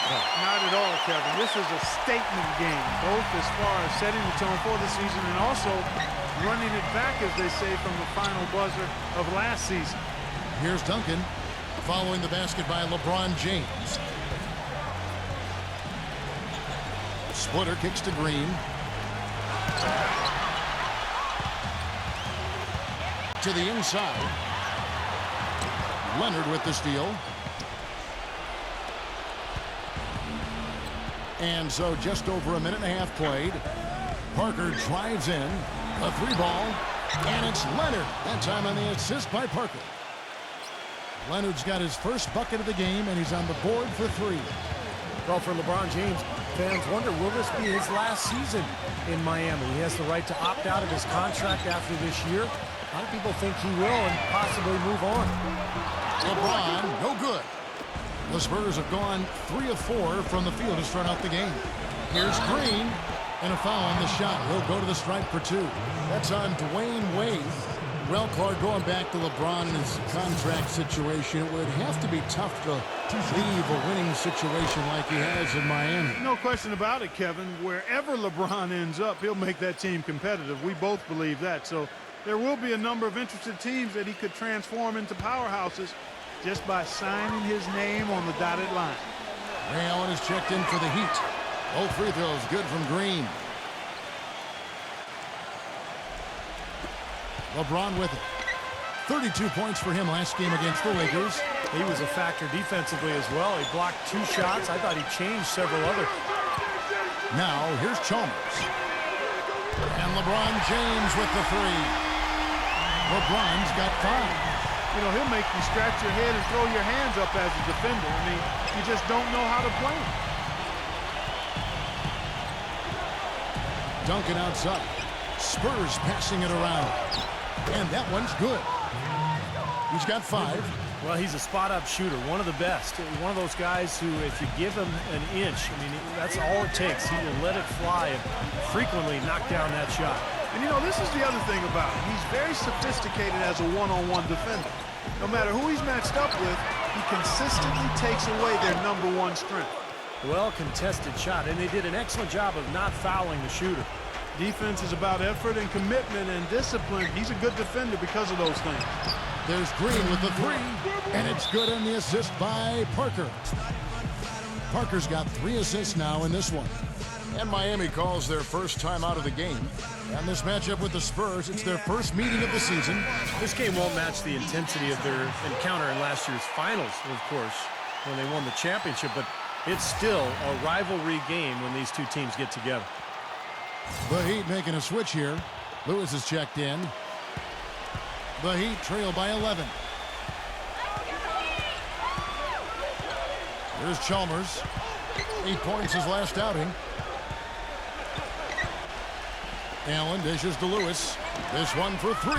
Not at all, Kevin. This is a statement game, both as far as setting the tone for the season and also running it back, as they say, from the final buzzer of last season. Here's Duncan following the basket by LeBron James. Splitter kicks to Green. To the inside. Leonard with the steal. And so just over a minute and a half played. Parker drives in. A three ball. And it's Leonard. That time on the assist by Parker. Leonard's got his first bucket of the game, and he's on the board for three. Well, for LeBron James, fans wonder, will this be his last season in Miami? He has the right to opt out of his contract after this year. A lot of people think he will and possibly move on. LeBron, no good. The Spurs have gone 3 of 4 from the field to start out the game. Here's Green, and a foul on the shot. He'll go to the stripe for 2. That's on Dwayne Wade. Well, Clark, going back to LeBron and his contract situation, it would have to be tough to leave a winning situation like he has in Miami. No question about it, Kevin. Wherever LeBron ends up, he'll make that team competitive. We both believe that. So there will be a number of interested teams that he could transform into powerhouses just by signing his name on the dotted line. Ray Allen is checked in for the Heat. Both free throws good from Green. LeBron with it. 32 points for him last game against the Lakers. He was a factor defensively as well. He blocked 2 shots. I thought he changed several others. Now, here's Chalmers. And LeBron James with the 3. LeBron's got 5. You know, he'll make you scratch your head and throw your hands up as a defender. I mean, you just don't know how to play him. Duncan outside. Spurs passing it around. And that one's good. He's got 5. Well, he's a spot-up shooter, one of the best. One of those guys who, if you give him an inch, I mean, that's all it takes. He will let it fly and frequently knock down that shot. And, you know, this is the other thing about him. He's very sophisticated as a one-on-one defender. No matter who he's matched up with, he consistently takes away their #1 strength. Well-contested shot, and they did an excellent job of not fouling the shooter. Defense is about effort and commitment and discipline. He's a good defender because of those things. There's Green with the 3, and it's good on the assist by Parker. Parker's got 3 assists now in this one. And Miami calls their first time out of the game. And this matchup with the Spurs, it's their first meeting of the season. This game won't match the intensity of their encounter in last year's finals, of course, when they won the championship, but it's still a rivalry game when these two teams get together. The Heat making a switch here. Lewis is checked in. The Heat trail by 11. Here's Chalmers. 8 points his last outing. Allen dishes to Lewis. This one for 3.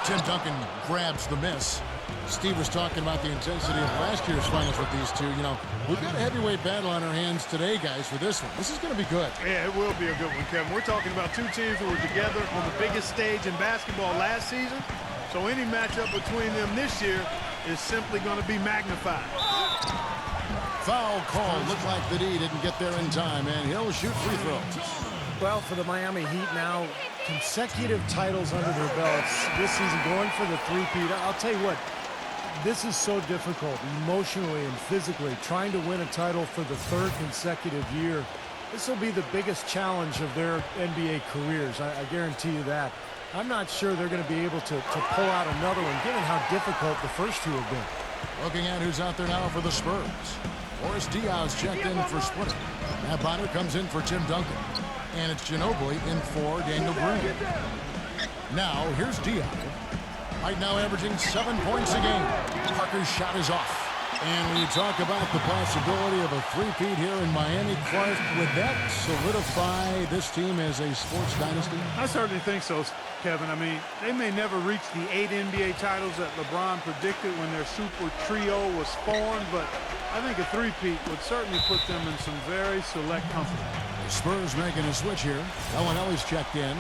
Tim Duncan grabs the miss. Steve was talking about the intensity of last year's finals with these two. You know, we've got a heavyweight battle on our hands today, guys, for this one. This is going to be good. Yeah, it will be a good one, Kevin. We're talking about 2 teams who were together on the biggest stage in basketball last season. So any matchup between them this year is simply going to be magnified. Foul call. Looked like the D didn't get there in time, and he'll shoot free throws. Well, for the Miami Heat now, consecutive titles under their belts this season, going for the 3-peat. I'll tell you what, this is so difficult emotionally and physically, trying to win a title for the 3rd consecutive year. This will be the biggest challenge of their NBA careers. I guarantee you that. I'm not sure they're going to be able to pull out another one, given how difficult the first 2 have been. Looking at who's out there now for the Spurs. Boris Diaw's checked in for Splitter. Matt Bonner comes in for Tim Duncan. And it's Ginobili in for Daniel Green. Now, here's Diaw. Right now averaging 7 points a game. Parker's shot is off. And when you talk about the possibility of a 3-peat here in Miami, Clark, would that solidify this team as a sports dynasty? I certainly think so, Kevin. I mean, they may never reach the 8 NBA titles that LeBron predicted when their super trio was formed, but I think a 3-peat would certainly put them in some very select company. The Spurs making a switch here. Ellen Ellie's checked in.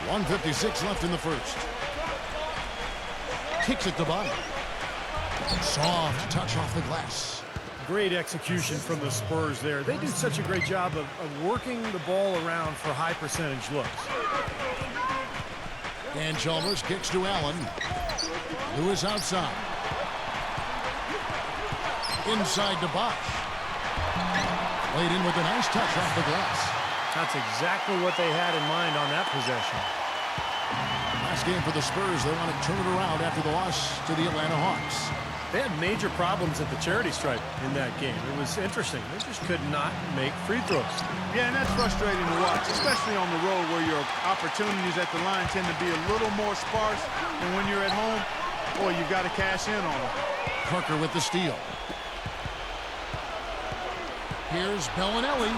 .156 left in the first. Kicks it to bottom. Soft touch off the glass. Great execution from the Spurs there. They do such a great job of working the ball around for high percentage looks. And Chalmers kicks to Allen. Lewis outside. Inside to Bosch. Laid in with a nice touch off the glass. That's exactly what they had in mind on that possession. Last game for the Spurs. They want to turn it around after the loss to the Atlanta Hawks. They had major problems at the charity stripe in that game. It was interesting. They just could not make free throws. Yeah, and that's frustrating to watch, especially on the road where your opportunities at the line tend to be a little more sparse than when you're at home. Boy, you've got to cash in on them. Parker with the steal. Here's Bellinelli.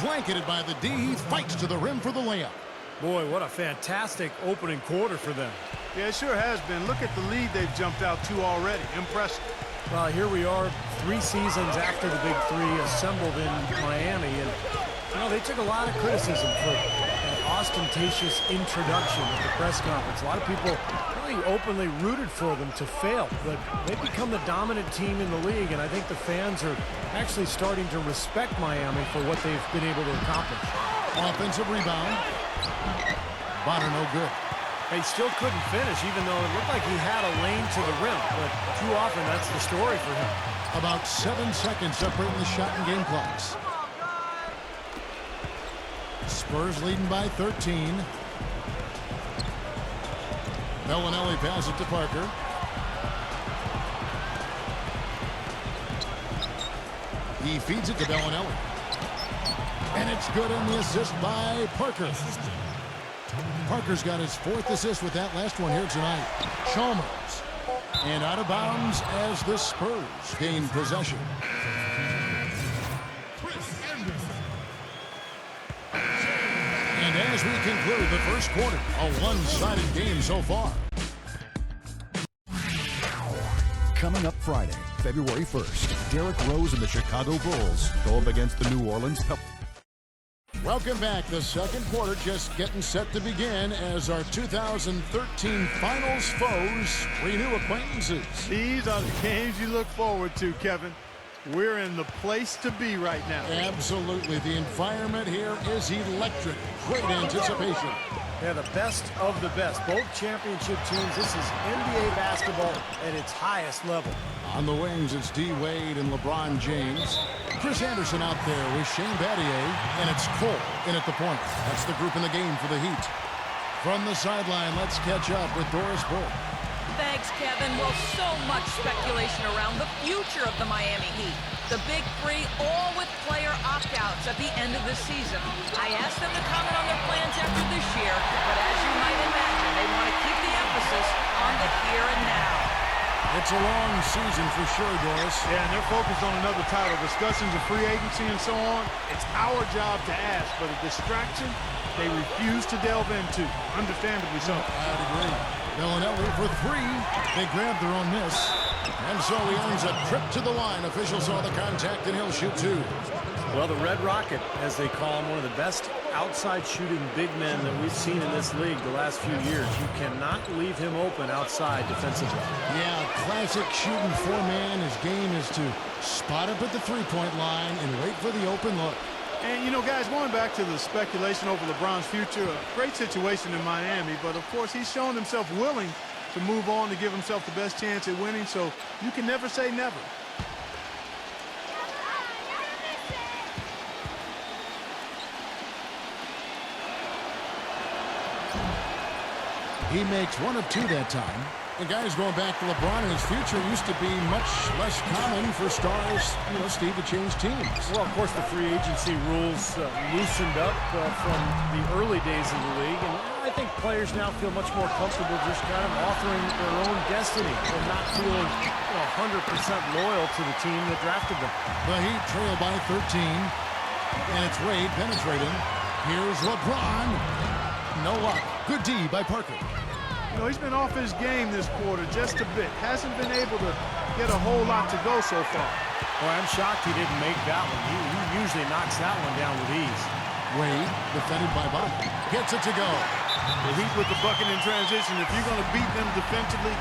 Blanketed by the D. He fights to the rim for the layup. Boy, what a fantastic opening quarter for them. Yeah, it sure has been. Look at the lead they've jumped out to already. Impressive. Well, here we are 3 seasons after the Big Three assembled in Miami. And, you know, they took a lot of criticism for an ostentatious introduction at the press conference. A lot of people really openly rooted for them to fail. But they've become the dominant team in the league. And I think the fans are actually starting to respect Miami for what they've been able to accomplish. Offensive rebound. Bonner no good. He still couldn't finish, even though it looked like he had a lane to the rim. But too often, that's the story for him. About 7 seconds separating the shot and game clocks. Spurs leading by 13. Bellinelli passes it to Parker. He feeds it to Bellinelli. And it's good on the assist by Parker. Parker's got his 4th assist with that last one here tonight. Chalmers. And out of bounds as the Spurs gain possession. And as we conclude the first quarter, a one-sided game so far. Coming up Friday, February 1st, Derrick Rose and the Chicago Bulls go up against the New Orleans Pelicans. Welcome back. The second quarter just getting set to begin as our 2013 Finals foes renew acquaintances. These are the games you look forward to, Kevin. We're in the place to be right now. Absolutely. The environment here is electric. Great anticipation. Yeah, the best of the best. Both championship teams. This is NBA basketball at its highest level. On the wings, it's D. Wade and LeBron James. Chris Anderson out there with Shane Battier, and it's Cole in at the point. That's the group in the game for the Heat. From the sideline, let's catch up with Doris Burke. Thanks, Kevin. Well, so much speculation around the future of the Miami Heat. The Big Three, all with player opt-outs at the end of the season. I asked them to comment on their plans after this year, but as you might imagine, they want to keep the emphasis on the here and now. It's a long season for sure, Doris. Yeah, and they're focused on another title. Discussions of free agency and so on. It's our job to ask, but a distraction they refuse to delve into. Understandably so. I'd agree. Bellinelli for 3. They grabbed their own miss. And so he earns a trip to the line. Officials saw the contact, and he'll shoot 2. Well, the Red Rocket, as they call him, one of the best outside shooting big men that we've seen in this league the last few years. You cannot leave him open outside defensively. Yeah, classic shooting 4-man. His game is to spot up at the three-point line and wait for the open look. And, you know, guys, going back to the speculation over LeBron's future, a great situation in Miami, but, of course, he's shown himself willing to move on to give himself the best chance at winning, so you can never say never. He makes 1 of 2 that time. The guys going back to LeBron and his future used to be much less common for stars, you know, Steve, to change teams. Well, of course, the free agency rules loosened up from the early days of the league, and I think players now feel much more comfortable just kind of authoring their own destiny and not feeling 100% loyal to the team that drafted them. The Heat trail by 13, and it's Wade penetrating. Here's LeBron. No luck. Good D by Parker. You know, he's been off his game this quarter just a bit. Hasn't been able to get a whole lot to go so far. Boy, I'm shocked he didn't make that one. He usually knocks that one down with ease. Wade, defended by Bobby, gets it to go. The Heat with the bucket in transition. If you're going to beat them defensively,